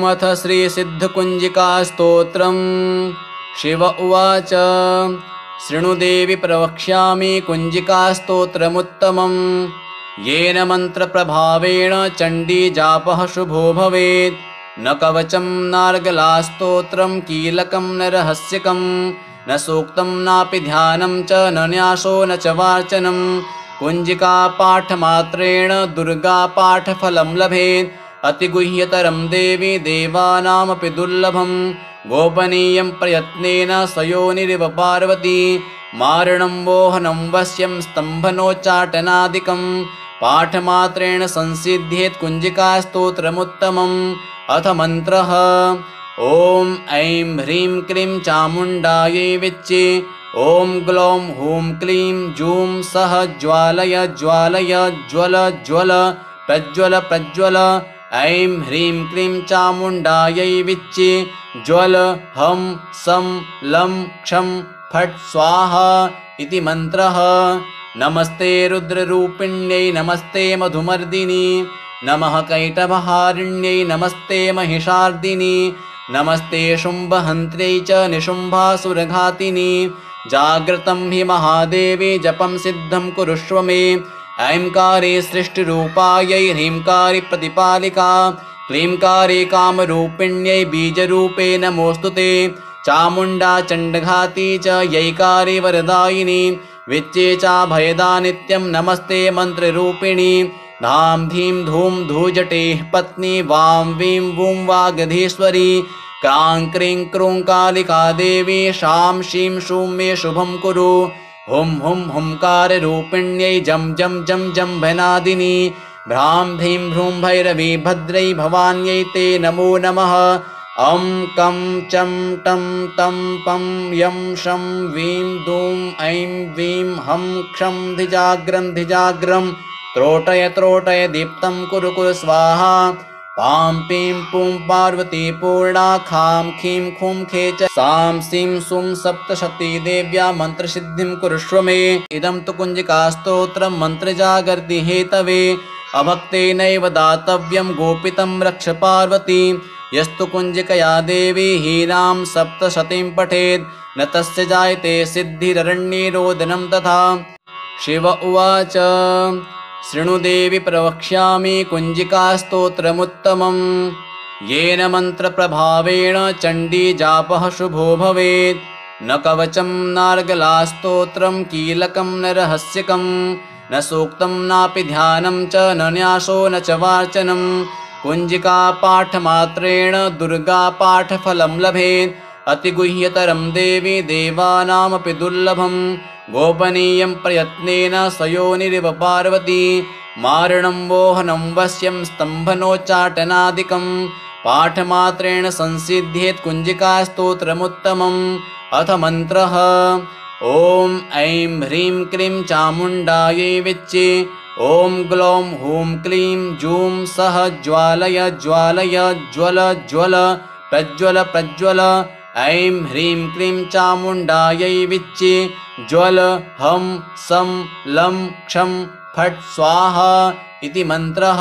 अथ श्रीसिद्धकुञ्जिकास्तोत्रम्। शिव उवाच शृणुदेवि प्रवक्ष्यामि कुञ्जिकास्तोत्रमुत्तमम्। येन मन्त्रप्रभावेण चण्डीजापः शुभो भवेत्। न कवचं नार्गलास्तोत्रं कीलकं न रहस्यकं न सूक्तं नापि ध्यानं च न न्यासो न च वाचनं। कुञ्जिकापाठमात्रेण दुर्गापाठफलं लभेत्। अतिगुह्यतरं देवी देवानामपि दुर्लभं। गोपनीयं प्रयत्नेन स्वयोनिरिव पार्वती। मारणं वोहनं वश्यं स्तम्भनोच्चाटनादिकं पाठमात्रेण संसिध्येत् कुञ्जिकास्तोत्रमुत्तमम्। अथ मन्त्रः। ॐ ऐं ह्रीं क्लीं चामुण्डायै विच्चे। ॐ ग्लौं हूं क्लीं जूं सः ज्वालय ज्वालय ज्वल ज्वल प्रज्वल प्रज्वल। ऐं ह्रीं क्लीं चामुण्डायै विच्चे। ज्वल हं सं लं क्षं फट् स्वाहा इति मन्त्रः। नमस्ते रुद्ररूपिण्यै नमस्ते मधुमर्दिनी। नमः कैटभहारिण्यै नमस्ते महिषार्दिनी। नमस्ते शुम्भहन्त्र्यै च निशुम्भासुरघातिनी। जाग्रतं हि महादेवी जपं सिद्धं कुरुष्व मे। ऐंकारे सृष्टिरूपायै ह्रींकारि प्रतिपालिका। क्लींकारे कामरूपिण्यै बीजरूपे नमोऽस्तु ते। चामुण्डा चण्डघाती च यैकारि वरदायिनी। विच्चे चाभयदा नित्यं नमस्ते मन्त्ररूपिणी। धां धीं धूं धूजटेः पत्नी वां वीं वूं वागधीश्वरी। क्रां क्रीं क्रूं कालिका देवी शां शीं शूं मे शुभं कुरु। हुं हुं हुंकाररूपिण्यै जं जं जं जम्भनादिनी। भ्रां धीं भ्रूं भैरवी भद्रै भवान्यै ते नमो नमः। अं कं चं टं तं पं यं शं वीं दूं ऐं वीं हं क्षं धिजाग्रं धिजाग्रं। त्रोटय त्रोटय दीप्तं कुरु कुरु स्वाहा। पां पीं पुं पार्वती पूर्णा। खां खीं खूं खे च सां सीं सुं सप्तशती देव्या मन्त्रसिद्धिं कुरुष्व मे। इदं तु कुञ्जिकास्तोत्रं मन्त्रजागर्ति हेतवे। अभक्तेनैव दातव्यं गोपितं रक्ष पार्वती। यस्तु कुञ्जिकया देवी हीनां सप्तशतीं पठेत् न तस्य जायते सिद्धिररण्ये रोदनं तथा। शिव उवाच शृणुदेवि प्रवक्ष्यामि कुञ्जिकास्तोत्रमुत्तमम्। येन मन्त्रप्रभावेण चण्डीजापः शुभो भवेत्। न कवचं नार्गलास्तोत्रं कीलकं न रहस्यकं न सूक्तं नापि ध्यानं च न न्यासो न च वाचनं। कुञ्जिकापाठमात्रेण दुर्गापाठफलं लभेत्। अतिगुह्यतरं देवी देवानामपि दुर्लभं। गोपनीयं प्रयत्नेन स्वयोनिरिव पार्वती। मारणं वोहनं वश्यं स्तम्भनोच्चाटनादिकं पाठमात्रेण संसिध्येत् कुञ्जिकास्तोत्रमुत्तमम्। अथ मन्त्रः। ॐ ऐं ह्रीं क्लीं चामुण्डायै विच्चे। ॐ ग्लौं हूं क्लीं जूं सः ज्वालय ज्वालय ज्वल ज्वल प्रज्वल प्रज्वल। ऐं ह्रीं क्लीं चामुण्डायै विच्चे। ज्वल हं सं लं क्षं फट् स्वाहा इति मन्त्रः।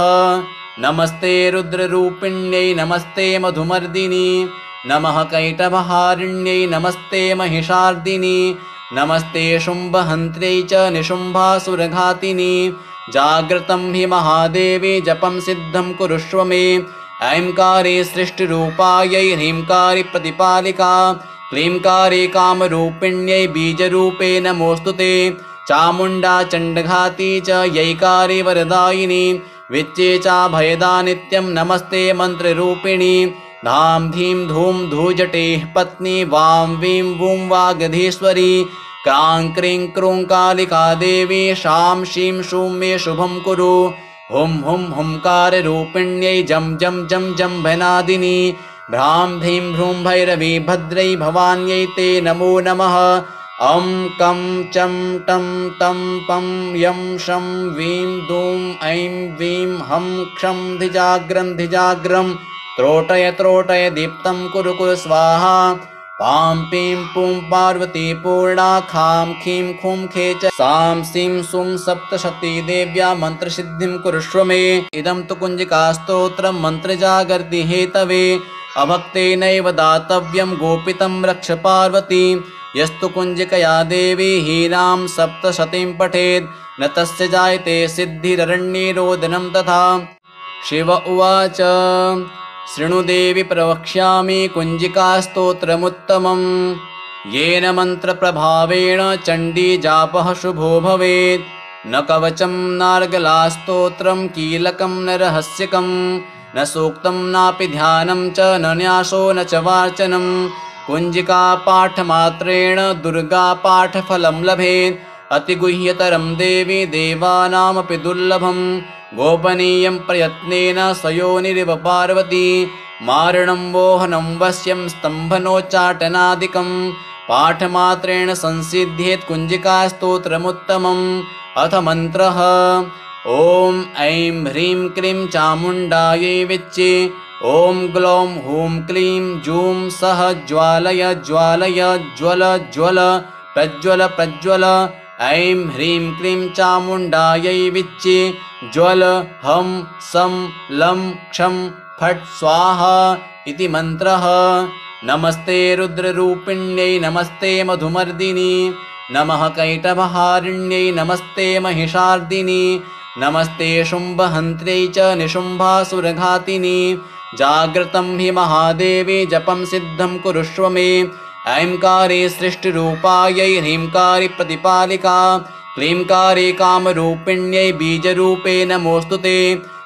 नमस्ते रुद्ररूपिण्यै नमस्ते मधुमर्दिनी। नमः कैटभहारिण्यै नमस्ते महिषार्दिनी। नमस्ते शुम्भहन्त्र्यै च निशुम्भासुरघातिनी। जाग्रतं हि महादेवी जपं सिद्धं कुरुष्व मे। ऐंकारे सृष्टिरूपायै ह्रींकारि प्रतिपालिका। क्लींकारे कामरूपिण्यै बीजरूपे नमोऽस्तु ते। चामुण्डा चण्डघाती च यैकारि वरदायिनी। विच्चे चाभयदा नित्यं नमस्ते मन्त्ररूपिणी। धां धीं धूं धूजटेः पत्नी वां वीं वूं वागधीश्वरी। क्रां क्रीं क्रूं कालिका देवी शां शीं शूं मे शुभं कुरु। हुं हुं हुंकाररूपिण्यै जं जं जं जम्भनादिनी। भ्रां धीं भ्रूं भैरवी भद्रै भवान्यै ते नमो नमः। अं कं चं टं तं पं यं शं वीं दूं ऐं वीं हं क्षं धिजाग्रं धिजाग्रं। त्रोटय त्रोटय दीप्तं कुरु कुरु स्वाहा। पां पीं पुं पार्वती पूर्णा खां खीं खुं खे च सां सीं सुं सप्तशती देव्या मन्त्रसिद्धिं कुरुष्व मे। इदं तु कुञ्जिकास्तोत्रं मन्त्रजागर्ति हेतवे अभक्तेनैव दातव्यं गोपितं रक्ष पार्वती। यस्तु कुञ्जिकया देवी हीनां सप्तशतीं पठेत् न तस्य जायते सिद्धिररण्ये रोदनं तथा। शिव उवाच शृणु देवि प्रवक्ष्यामि कुञ्जिकास्तोत्रमुत्तमम् येन मन्त्रप्रभावेण चण्डी जापः शुभो भवेत्। न कवचं नार्गलास्तोत्रं कीलकं न रहस्यकं न सूक्तं नापि ध्यानं च न न्यासो न च वाचनं। कुञ्जिकापाठमात्रेण दुर्गापाठफलं लभेत् अतिगुह्यतरं देवी देवानामपि दुर्लभं। गोपनीयं प्रयत्नेन स्वयोनिरिव पार्वती मारणं वोहनं वश्यं स्तम्भनोच्चाटनादिकं पाठमात्रेण संसिद्ध्येत् कुञ्जिकास्तोत्रमुत्तमम्। अथ मन्त्रः ॐ ऐं ह्रीं क्लीं चामुण्डायै विच्चे ॐ ग्लौं हूं क्लीं जूं सः ज्वालय ज्वालय ज्वल ज्वल प्रज्वल प्रज्वल। ऐं ह्रीं क्लीं चामुण्डायै विच्चे ज्वल हं सं लं क्षं फट् स्वाहा इति मन्त्रः। नमस्ते रुद्ररूपिण्यै नमस्ते मधुमर्दिनी नमः कैटभहारिण्यै नमस्ते महिषार्दिनी नमस्ते शुम्भहन्त्र्यै च निशुम्भासुरघातिनी। जाग्रतं हि महादेवी जपं सिद्धं कुरुष्व मे। ऐंकारे सृष्टिरूपायै ह्रींकारि प्रतिपालिका क्लींकारे कामरूपिण्यै बीजरूपे नमोऽस्तु ते।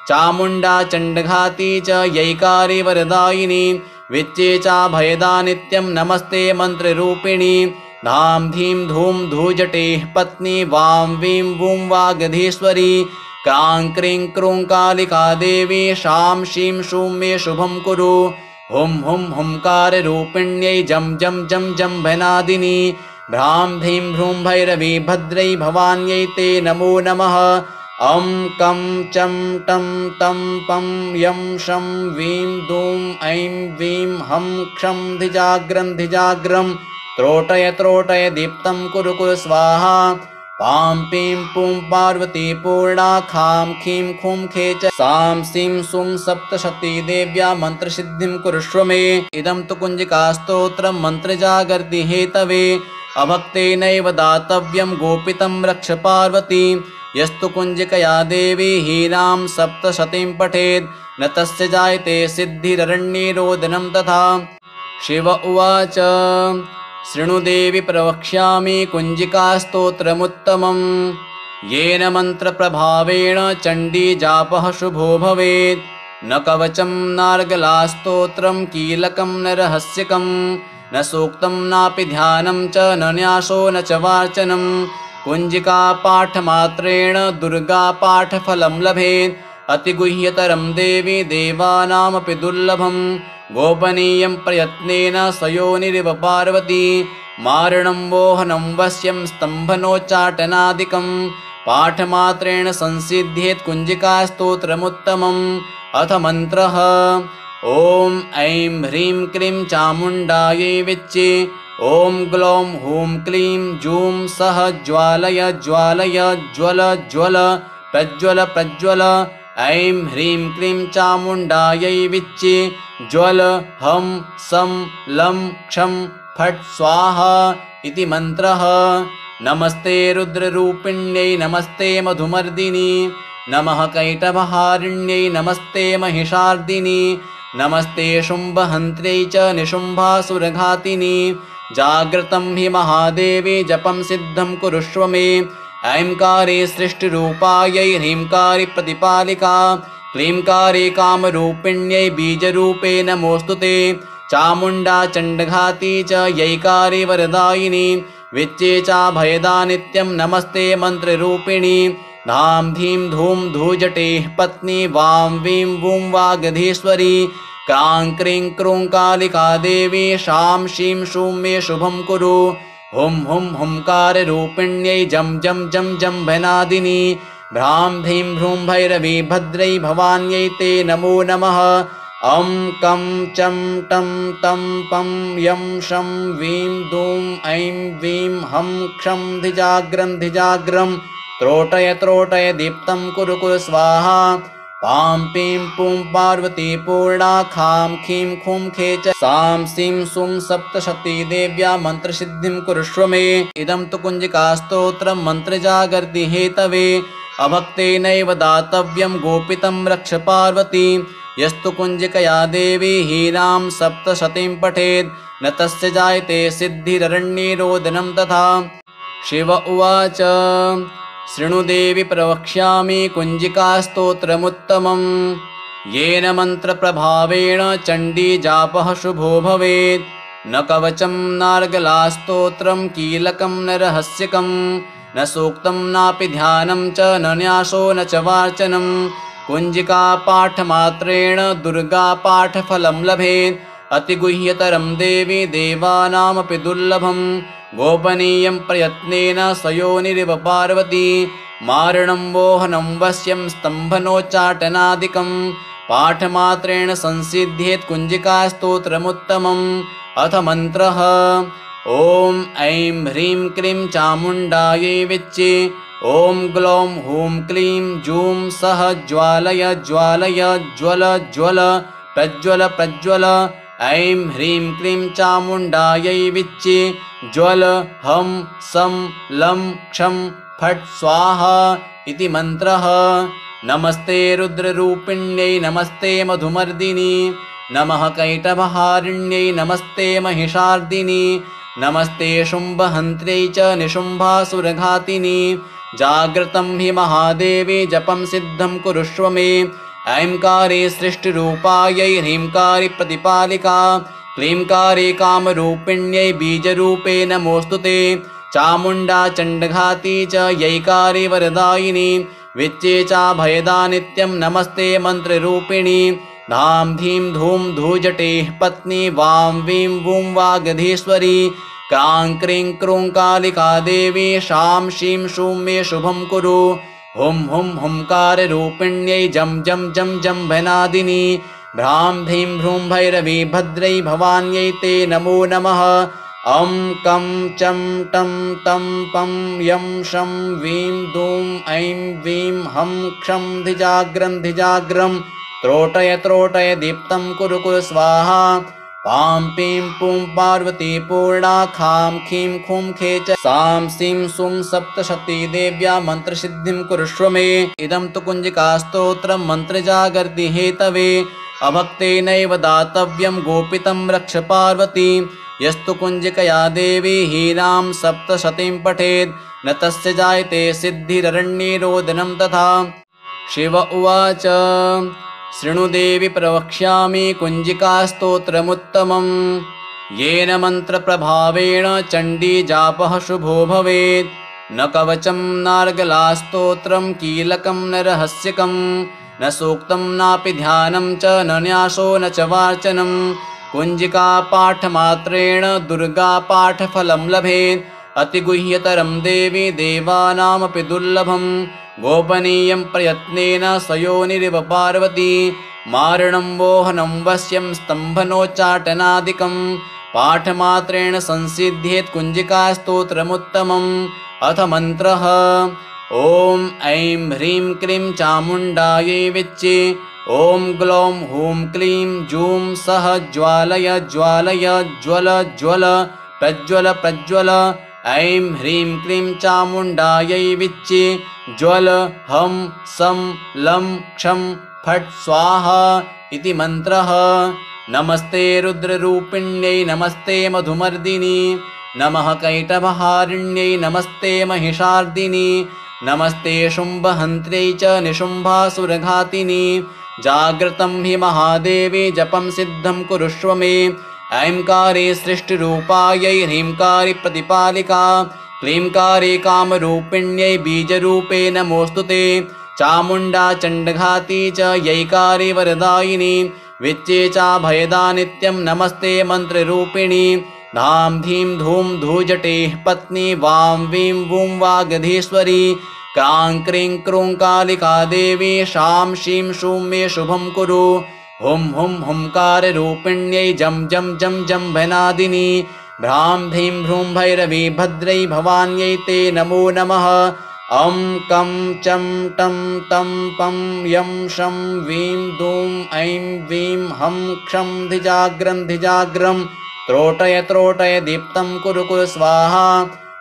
चामुण्डा चण्डघाती च यैकारि वरदायिनी विच्चे चाभयदा नित्यं नमस्ते मन्त्ररूपिणी। धां धीं धूं धूजटेः पत्नी वां वीं वूं वागधीश्वरी क्रां क्रीं क्रूं कालिका देवी शां शीं शूं मे शुभं कुरु। हुं हुं हुंकाररूपिण्यै जं जं जं जम्भनादिनी भ्रां धीं भ्रूं भैरवी भद्रै भवान्यै ते नमो नमः। अं कं चं टं तं पं यं शं वीं दूं ऐं वीं हं क्षं धिजाग्रं धिजाग्रं त्रोटय त्रोटय दीप्तं कुरु कुरु स्वाहा। पां पीं पुं पार्वती पूर्णा खां खीं खुं खे च सां सीं सुं सप्तशती देव्या मन्त्रसिद्धिं कुरुष्व मे। इदं तु कुञ्जिकास्तोत्रं मन्त्रजागर्ति हेतवे अभक्तेनैव दातव्यं गोपितं रक्ष पार्वती। यस्तु कुञ्जिकया देवी हीनां सप्तशतीं पठेत् न तस्य जायते सिद्धिररण्ये रोदनं तथा। शिव उवाच शृणु देवि प्रवक्ष्यामि कुञ्जिकास्तोत्रमुत्तमम् येन मन्त्रप्रभावेण चण्डी जापः शुभो भवेत्। न कवचं नार्गलास्तोत्रं कीलकं न रहस्यकं न सूक्तं नापि ध्यानं च न न्यासो न च वाचनं। कुञ्जिकापाठमात्रेण दुर्गापाठफलं लभेत् अतिगुह्यतरं देवी देवानामपि दुर्लभं। गोपनीयं प्रयत्नेन स्वयोनिरिव पार्वती मारणं वोहनं वश्यं स्तम्भनोच्चाटनादिकं पाठमात्रेण संसिद्ध्येत् कुञ्जिकास्तोत्रमुत्तमम्। अथ मन्त्रः ॐ ऐं ह्रीं क्लीं चामुण्डायै विच्चे ॐ ग्लौं हूं क्लीं जूं सः ज्वालय ज्वालय ज्वल ज्वल प्रज्वल प्रज्वल। ऐं ह्रीं क्लीं चामुण्डायै विच्चे ज्वल हं सं लं क्षं फट् स्वाहा इति मन्त्रः। नमस्ते रुद्ररूपिण्यै नमस्ते मधुमर्दिनी नमः कैटभहारिण्यै नमस्ते महिषार्दिनी नमस्ते शुम्भहन्त्र्यै च निशुम्भासुरघातिनी। जाग्रतं हि महादेवी जपं सिद्धं कुरुष्व मे। ऐंकारे सृष्टिरूपायै ह्रींकारि प्रतिपालिका क्लींकारे कामरूपिण्यै बीजरूपे नमोऽस्तु ते। चामुण्डा चण्डघाती च यैकारि वरदायिनी विच्चे चाभयदा नित्यं नमस्ते मन्त्ररूपिणी। धां धीं धूं धूजटेः पत्नी वां वीं वूं वागधीश्वरी क्रां क्रीं क्रूं कालिका देवी शां शीं शूं मे शुभं कुरु। हुं हुं हुंकाररूपिण्यै जं जं जं जम्भनादिनी भ्रां धीं भ्रूं भैरवी भद्रै भवान्यै ते नमो नमः। अं कं चं टं तं पं यं शं वीं दूं ऐं वीं हं क्षं धिजाग्रं धिजाग्रं त्रोटय त्रोटय दीप्तं कुरु कुरु स्वाहा पां पीं पुं पार्वती पूर्णा खां खीं खूं खे च सां सीं सुं सप्तशती देव्या मन्त्रसिद्धिं कुरुष्व मे। इदं तु कुञ्जिकास्तोत्रं मन्त्रजागर्ति हेतवे अभक्तेनैव दातव्यं गोपितं रक्ष पार्वती। यस्तु कुञ्जिकया देवी हीनां सप्तशतीं पठेत् न तस्य जायते सिद्धिररण्ये रोदनं तथा। शिव उवाच शृणु देवि प्रवक्ष्यामि कुञ्जिकास्तोत्रमुत्तमम् येन मन्त्रप्रभावेण चण्डीजापः शुभो भवेत्। न कवचं नार्गलास्तोत्रं कीलकं न रहस्यकं न सूक्तं नापि ध्यानं च न न्यासो न च वार्चनं। कुञ्जिकापाठमात्रेण दुर्गापाठफलं लभेत् अतिगुह्यतरं देवी देवानामपि दुर्लभं। गोपनीयं प्रयत्नेन सयोनिरिव पार्वती मारणं वोहनं वश्यं स्तम्भनोच्चाटनादिकं पाठमात्रेण संसिध्येत् कुञ्जिकास्तोत्रमुत्तमम्। अथ मन्त्रः ॐ ऐं ह्रीं क्लीं चामुण्डायै विच्चे ॐ ग्लौं हूं क्लीं जूं सः ज्वालय ज्वालय ज्वल ज्वल प्रज्वल प्रज्वल। ऐं ह्रीं क्लीं चामुण्डायै विच्चे ज्वल हं सं लं क्षं फट् स्वाहा इति मन्त्रः। नमस्ते रुद्ररूपिण्यै नमस्ते मधुमर्दिनी नमः कैटभहारिण्यै नमस्ते महिषार्दिनी नमस्ते शुम्भहन्त्र्यै च निशुम्भासुरघातिनी। जागृतं हि महादेवी जपं सिद्धं कुरुष्व मे। ऐंकारे सृष्टिरूपायै ह्रींकारि प्रतिपालिका क्लींकारे कामरूपिण्यै बीजरूपे नमोऽस्तु ते। चामुण्डा चण्डघाती च यैकारे वरदायिनी विच्चे चाभयदा नित्यं नमस्ते मन्त्ररूपिणी। धां धीं धूं धूजटेः पत्नी वां वीं वूं वागधीश्वरी क्रां क्रीं क्रूं कालिका देवी शां शीं शूं मे शुभं कुरु। हुं हुं हुंकाररूपिण्यै जं जं जं जम्भनादिनी भ्रां धीं भ्रूं भैरवी भद्रै भवान्यै ते नमो नमः। अं कं चं टं तं पं यं शं वीं दूं ऐं वीं हं क्षं धिजाग्रं धिजाग्रं त्रोटय त्रोटय दीप्तं कुरु कुरु स्वाहा पां पीं पुं पार्वती पूर्णा खां खीं खूं खे च सां सीं सुं सप्तशती देव्या मन्त्रसिद्धिं कुरुष्व मे। इदं तु कुञ्जिकास्तोत्रं मन्त्रजागर्ति हेतवे अभक्तेनैव दातव्यं गोपितं रक्ष पार्वती। यस्तु कुञ्जिकया देवी हीनां सप्तशतीं पठेत् न तस्य जायते सिद्धिररण्ये रोदनं तथा। शिव उवाच शृणु देवि प्रवक्ष्यामि कुञ्जिकास्तोत्रमुत्तमम् येन मन्त्रप्रभावेण चण्डीजापः शुभो भवेत्। न कवचं नार्गलास्तोत्रं कीलकं न रहस्यकं न सूक्तं नापि ध्यानं च न न्यासो न च वार्चनं। कुञ्जिकापाठमात्रेण दुर्गापाठफलं लभेत् अतिगुह्यतरं देवी देवानामपि दुर्लभं। गोपनीयं प्रयत्नेन सयोनिरिव पार्वती मारणं वोहनं वश्यं स्तम्भनोच्चाटनादिकं पाठमात्रेण संसिध्येत् कुञ्जिकास्तोत्रमुत्तमम्। अथ मन्त्रः ॐ ऐं ह्रीं क्लीं चामुण्डायै विच्चे ॐ ग्लौं हूं क्लीं जूं सः ज्वालय ज्वालय ज्वल ज्वल प्रज्वल प्रज्वल। ऐं ह्रीं क्लीं चामुण्डायै विच्चे ज्वल हं सं लं क्षं फट् स्वाहा इति मन्त्रः। नमस्ते रुद्ररूपिण्यै नमस्ते मधुमर्दिनी नमः कैटभहारिण्यै नमस्ते महिषार्दिनी नमस्ते शुम्भहन्त्र्यै च निशुम्भासुरघातिनी। जागृतं हि महादेवी जपं सिद्धं कुरुष्व मे। ऐंकारे सृष्टिरूपायै ह्रींकारि प्रतिपालिका क्लींकारे कामरूपिण्यै बीजरूपे नमोऽस्तु ते। चामुण्डा चण्डघाती च यैकारे वरदायिनी विच्चे चाभयदा नित्यं नमस्ते मन्त्ररूपिणी। धां धीं धूं धूजटेः पत्नी वां वीं वूं वागधीश्वरी क्रां क्रीं क्रूं कालिका देवी शां शीं शूं मे शुभं कुरु। हुं हुं हुंकाररूपिण्यै जं जं जं जम्भनादिनी भ्रां धीं भ्रूं भैरवी भद्रै भवान्यै ते नमो नमः। अं कं चं टं तं पं यं शं वीं दूं ऐं वीं हं क्षं धिजाग्रं धिजाग्रं त्रोटय त्रोटय दीप्तं कुरु कुरु स्वाहा।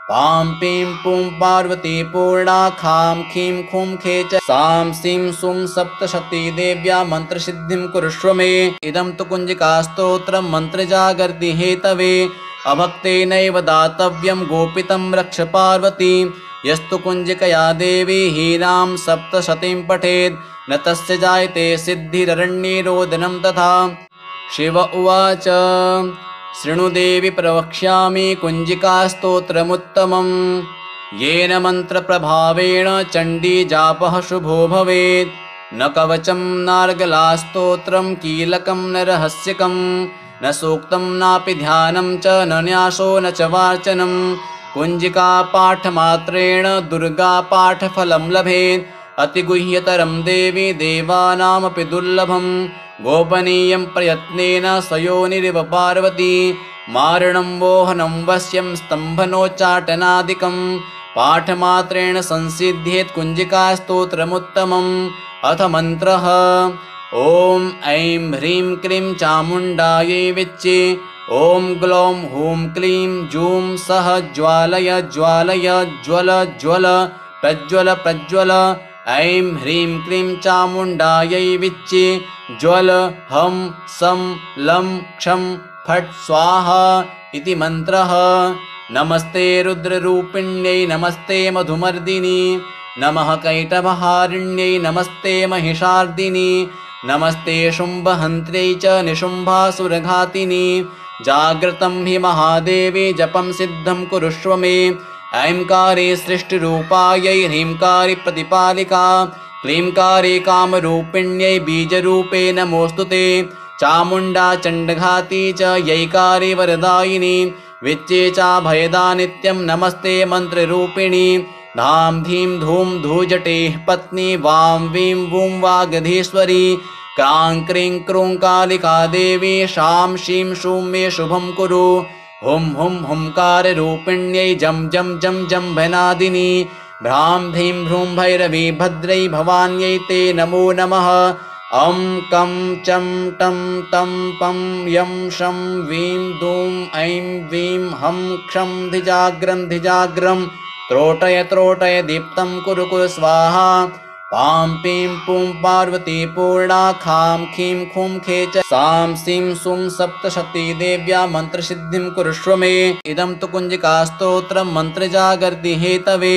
पां पीं पुं पार्वती पूर्णा खां खीं खुं खे च सां सीं सुं सप्तशती देव्या मन्त्रसिद्धिं कुरुष्व मे। इदं तु कुञ्जिकास्तोत्रं मन्त्रजागर्ति हेतवे अभक्तेनैव दातव्यं गोपितं रक्ष पार्वती। यस्तु कुञ्जिकया देवी हीनां सप्तशतीं पठेत् न तस्य जायते सिद्धिररण्ये रोदनं तथा। शिव उवाच शृणु देवि प्रवक्ष्यामि कुञ्जिकास्तोत्रमुत्तमम् येन मन्त्रप्रभावेण चण्डी जापः शुभो भवेत्। न कवचं नार्गलास्तोत्रं कीलकं न रहस्यकं न सूक्तं नापि ध्यानं च न न्यासो न च वाचनं। कुञ्जिका पाठमात्रेण दुर्गापाठफलं लभेत् अतिगुह्यतरं देवी देवानामपि दुर्लभं। गोपनीयं प्रयत्नेन स्वयोनिरिव पार्वती मारणं वोहनं वश्यं स्तम्भनोच्चाटनादिकं पाठमात्रेण संसिध्येत् कुञ्जिकास्तोत्रमुत्तमम्। अथ मन्त्रः ॐ ऐं ह्रीं क्लीं चामुण्डायै विच्चे ॐ ग्लौं हूं क्लीं जूं सः ज्वालय ज्वालय ज्वल ज्वल प्रज्वल प्रज्वल। ऐं ह्रीं क्लीं चामुण्डायै विच्चे ज्वल हं सं लं क्षं फट् स्वाहा इति मन्त्रः। नमस्ते रुद्ररूपिण्यै नमस्ते मधुमर्दिनी नमः कैटभहारिण्यै नमस्ते महिषार्दिनी नमस्ते शुम्भहन्त्र्यै च निशुम्भासुरघातिनी। जाग्रतं हि महादेवी जपं सिद्धं कुरुष्व मे। ऐंकारे सृष्टिरूपायै ह्रींकारि प्रतिपालिका क्लींकारे कामरूपिण्यै बीजरूपे नमोऽस्तु ते। चामुण्डा चण्डघाती च यैकारि वरदायिनी विच्चे चाभयदा नित्यं नमस्ते मन्त्ररूपिणी। धां धीं धूं धूजटेः पत्नी वां वीं वूं वागधीश्वरी क्रां क्रीं क्रूं कालिका देवी शां शीं शूं मे शुभं कुरु। हुं हुं हुंकाररूपिण्यै जं जं जं जम्भनादिनी भ्रां धीं भ्रूं भैरवी भद्रै भवान्यै ते नमो नमः। अं कं चं टं तं पं यं शं वीं दूं ऐं वीं हं क्षं धिजाग्रं धिजाग्रं त्रोटय त्रोटय दीप्तं कुरु कुरु स्वाहा। पां पीं पुं पार्वती पूर्णा खां खीं खुं खे च सां सीं सुं सप्तशती देव्या मन्त्रसिद्धिं कुरुष्व मे। इदं तु कुञ्जिकास्तोत्रं मन्त्रजागर्ति हेतवे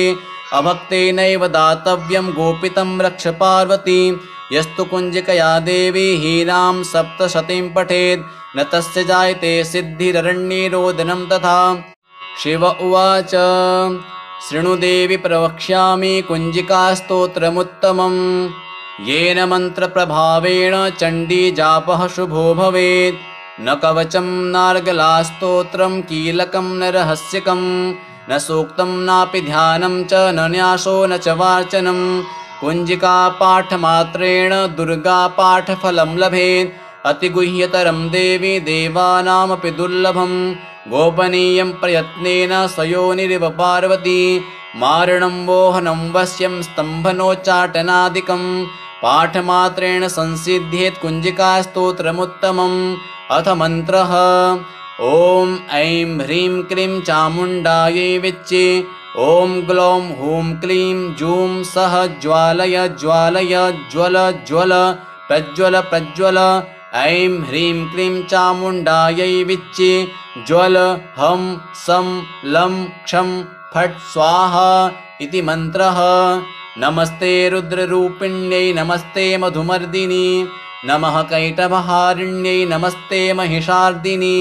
अभक्तेनैव दातव्यं गोपितं रक्ष पार्वती। यस्तु कुञ्जिकया देवी हीनां सप्तशतीं पठेत् न तस्य जायते सिद्धिररण्ये रोदनं तथा। शिव उवाच शृणु देवि प्रवक्ष्यामि कुञ्जिकास्तोत्रमुत्तमम् येन मन्त्रप्रभावेण चण्डी जापः शुभो भवेत्। न कवचं नार्गलास्तोत्रं कीलकं न रहस्यकं न सूक्तं नापि ध्यानं च न न्यासो न च वाचनं। कुञ्जिका पाठमात्रेण दुर्गापाठफलं लभेत् अतिगुह्यतरं देवी देवानामपि दुर्लभं। गोपनीयं प्रयत्नेन स्वयोनिरिव पार्वती मारणं वोहनं वश्यं स्तम्भनोच्चाटनादिकं पाठमात्रेण संसिध्येत् कुञ्जिकास्तोत्रमुत्तमम्। अथ मन्त्रः ॐ ऐं ह्रीं क्लीं चामुण्डायै विच्चे ॐ ग्लौं हूं क्लीं जूं सः ज्वालय ज्वालय ज्वल ज्वल प्रज्वल प्रज्वल। ऐं ह्रीं क्लीं चामुण्डायै विच्चे ज्वल हं सं लं क्षं फट् स्वाहा इति मन्त्रः। नमस्ते रुद्ररूपिण्यै नमस्ते मधुमर्दिनी नमः कैटभहारिण्यै नमस्ते महिषार्दिनी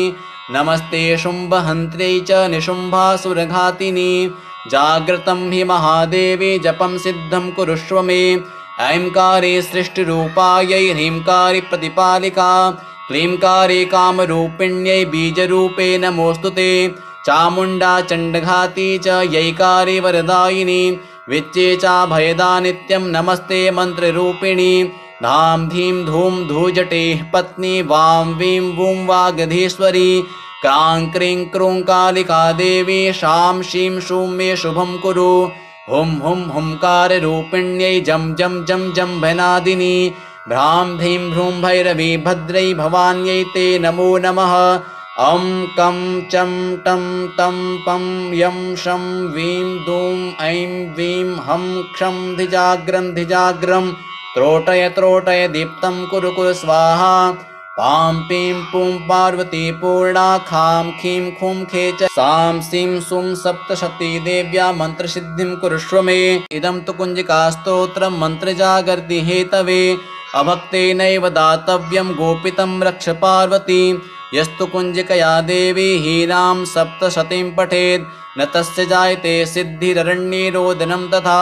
नमस्ते शुम्भहन्त्र्यै च निशुम्भासुरघातिनी। जाग्रतं हि महादेवी जपं सिद्धं कुरुष्व मे। ऐंकारे सृष्टिरूपायै ह्रींकारि प्रतिपालिका क्लींकारे कामरूपिण्यै बीजरूपे नमोऽस्तु ते। चामुण्डा चण्डघाती च यैकारि वरदायिनी विच्चे चाभयदा नित्यं नमस्ते मन्त्ररूपिणी। धाम धीम धूम धूजटेः पत्नी वां वीं वूं वागधीश्वरी क्रां क्रीं क्रूं कालिका देवी शां शीं शूं मे शुभं कुरु हुं हुं हुंकाररूपिण्यै जं जं जं जम्भनादिनी भ्रां धीं भ्रूं भैरवी भद्रै भवान्यै ते नमो नमः अं कं चं टं तं पं यं शं वीं दूं ऐं वीं हं क्षं धिजाग्रं त्रोटय त्रोटय दीप्तं कुरु कुरु स्वाहा पां पीं पुं पार्वती पूर्णा खां खीं खुं खे च सां सीं सुं सप्तशती देव्या मन्त्रसिद्धिं कुरुष्व मे इदं तु कुञ्जिकास्तोत्रं मन्त्रजागर्ति हेतवे अभक्तेनैव दातव्यं गोपितं रक्ष पार्वती यस्तु कुञ्जिकया देवी हीनां सप्तशतीं पठेत् न तस्य जायते सिद्धिररण्ये रोदनं तथा।